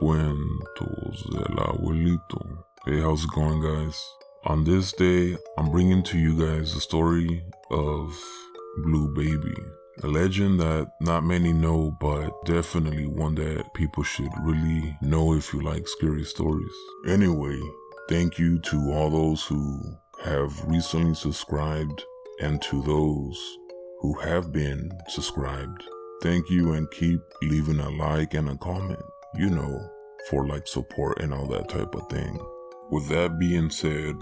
Cuentos del Abuelito. Hey, how's it going, guys? On this day, I'm bringing to you guys the story of Blue Baby. A legend that not many know, but definitely one that people should really know if you like scary stories. Anyway, thank you to all those who have recently subscribed and to those who have been subscribed. Thank you, and keep leaving a like and a comment, for like support and all that type of thing. With that being said,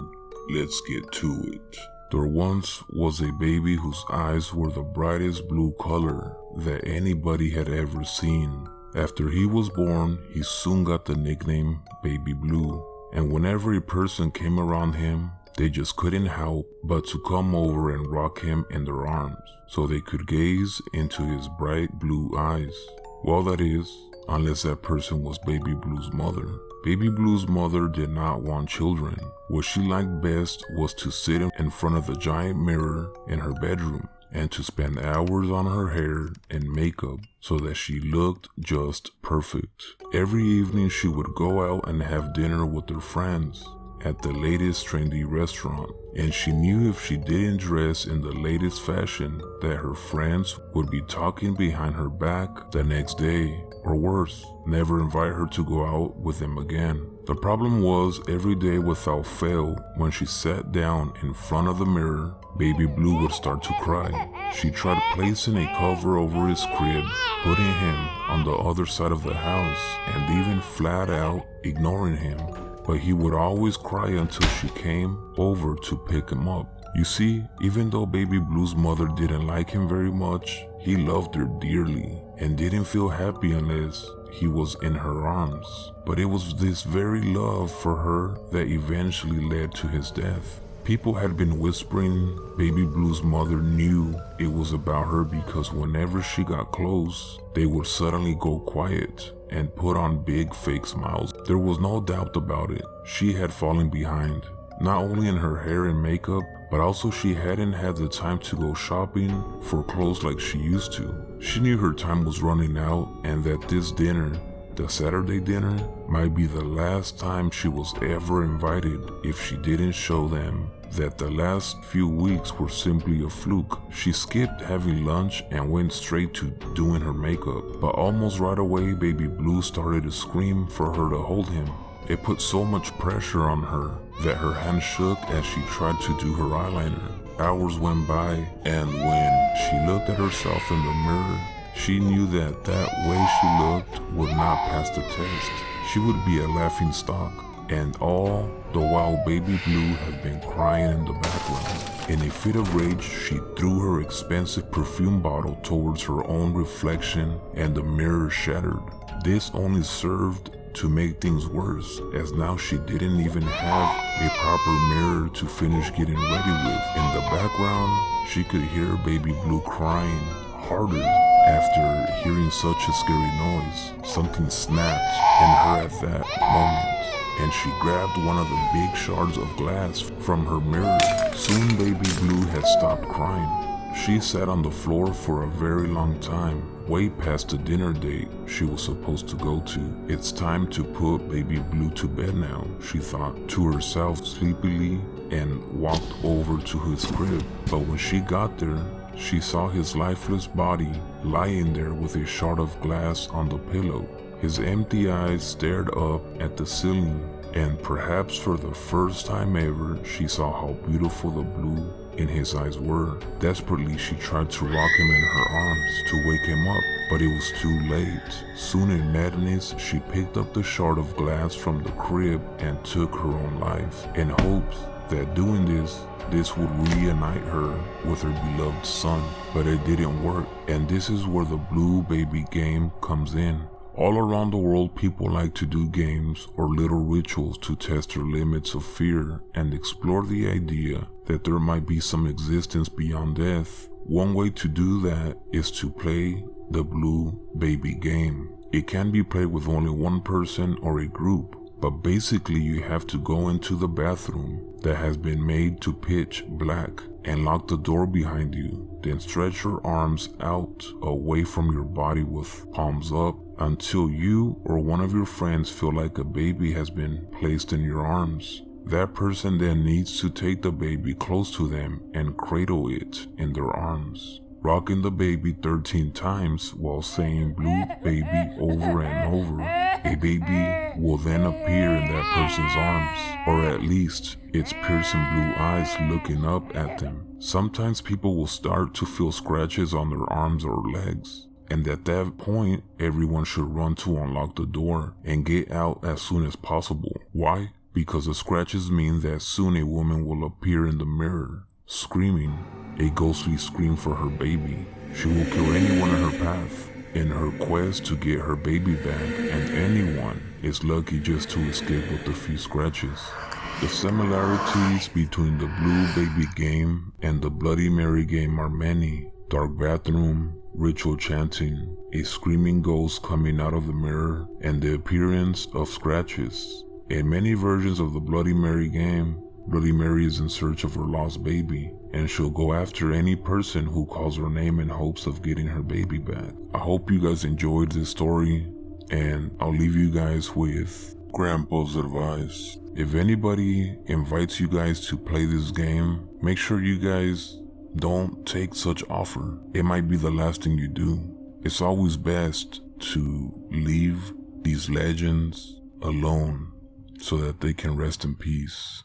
let's get to it. There once was a baby whose eyes were the brightest blue color that anybody had ever seen. After he was born, he soon got the nickname Baby Blue, and whenever a person came around him, they just couldn't help but to come over and rock him in their arms so they could gaze into his bright blue eyes. Well, that is, unless that person was Baby Blue's mother. Baby Blue's mother did not want children. What she liked best was to sit in front of the giant mirror in her bedroom and to spend hours on her hair and makeup so that she looked just perfect. Every evening she would go out and have dinner with her friends at the latest trendy restaurant, and she knew if she didn't dress in the latest fashion that her friends would be talking behind her back the next day, or worse, never invite her to go out with them again. The problem was, every day without fail, when she sat down in front of the mirror, Baby Blue would start to cry. She tried placing a cover over his crib, putting him on the other side of the house, and even flat out ignoring him. But he would always cry until she came over to pick him up. You see, even though Baby Blue's mother didn't like him very much, he loved her dearly and didn't feel happy unless he was in her arms. But it was this very love for her that eventually led to his death. People had been whispering Baby Blue's mother knew it was about her because whenever she got close, they would suddenly go quiet and put on big fake smiles. There was no doubt about it. She had fallen behind, not only in her hair and makeup, but also she hadn't had the time to go shopping for clothes like she used to. She knew her time was running out and that this dinner, the Saturday dinner, might be the last time she was ever invited if she didn't show them that the last few weeks were simply a fluke. She skipped having lunch and went straight to doing her makeup, but almost right away Baby Blue started to scream for her to hold him. It put so much pressure on her that her hand shook as she tried to do her eyeliner. Hours went by, and when she looked at herself in the mirror, she knew that way she looked would not pass the test. She would be a laughing stock, and all the while Baby Blue had been crying in the background. In a fit of rage, she threw her expensive perfume bottle towards her own reflection, and the mirror shattered. This only served to make things worse, as now she didn't even have a proper mirror to finish getting ready with. In the background, she could hear Baby Blue crying harder. After hearing such a scary noise, something snapped in her at that moment, and she grabbed one of the big shards of glass from her mirror. Soon Baby Blue had stopped crying. She sat on the floor for a very long time, way past the dinner date she was supposed to go to. It's time to put Baby Blue to bed now, she thought to herself sleepily, and walked over to his crib. But when she got there, she saw his lifeless body lying there with a shard of glass on the pillow. His empty eyes stared up at the ceiling, and perhaps for the first time ever, she saw how beautiful the blue in his eyes were. Desperately, she tried to rock him in her arms to wake him up, but it was too late. Soon in madness, she picked up the shard of glass from the crib and took her own life, in hopes that doing this would reunite her with her beloved son. But it didn't work, and this is where the Blue Baby game comes in. All around the world, people like to do games or little rituals to test their limits of fear and explore the idea that there might be some existence beyond death. One way to do that is to play the Blue Baby game. It can be played with only one person or a group, but basically you have to go into the bathroom that has been made to pitch black and lock the door behind you. Then stretch your arms out away from your body with palms up until you or one of your friends feel like a baby has been placed in your arms. That person then needs to take the baby close to them and cradle it in their arms, rocking the baby 13 times while saying "blue baby" over and over. A baby will then appear in that person's arms, or at least its piercing blue eyes looking up at them. Sometimes people will start to feel scratches on their arms or legs, and at that point, everyone should run to unlock the door and get out as soon as possible. Why? Because the scratches mean that soon a woman will appear in the mirror, screaming a ghostly scream for her baby. She will kill anyone in her path in her quest to get her baby back, and anyone is lucky just to escape with a few scratches. The similarities between the Blue Baby game and the Bloody Mary game are many. Dark bathroom, ritual chanting, a screaming ghost coming out of the mirror, and the appearance of scratches. In many versions of the Bloody Mary game, Bloody Mary is in search of her lost baby, and she'll go after any person who calls her name in hopes of getting her baby back. I hope you guys enjoyed this story, and I'll leave you guys with Grandpa's advice. If anybody invites you guys to play this game, make sure you guys don't take such offer. It might be the last thing you do. It's always best to leave these legends alone so that they can rest in peace.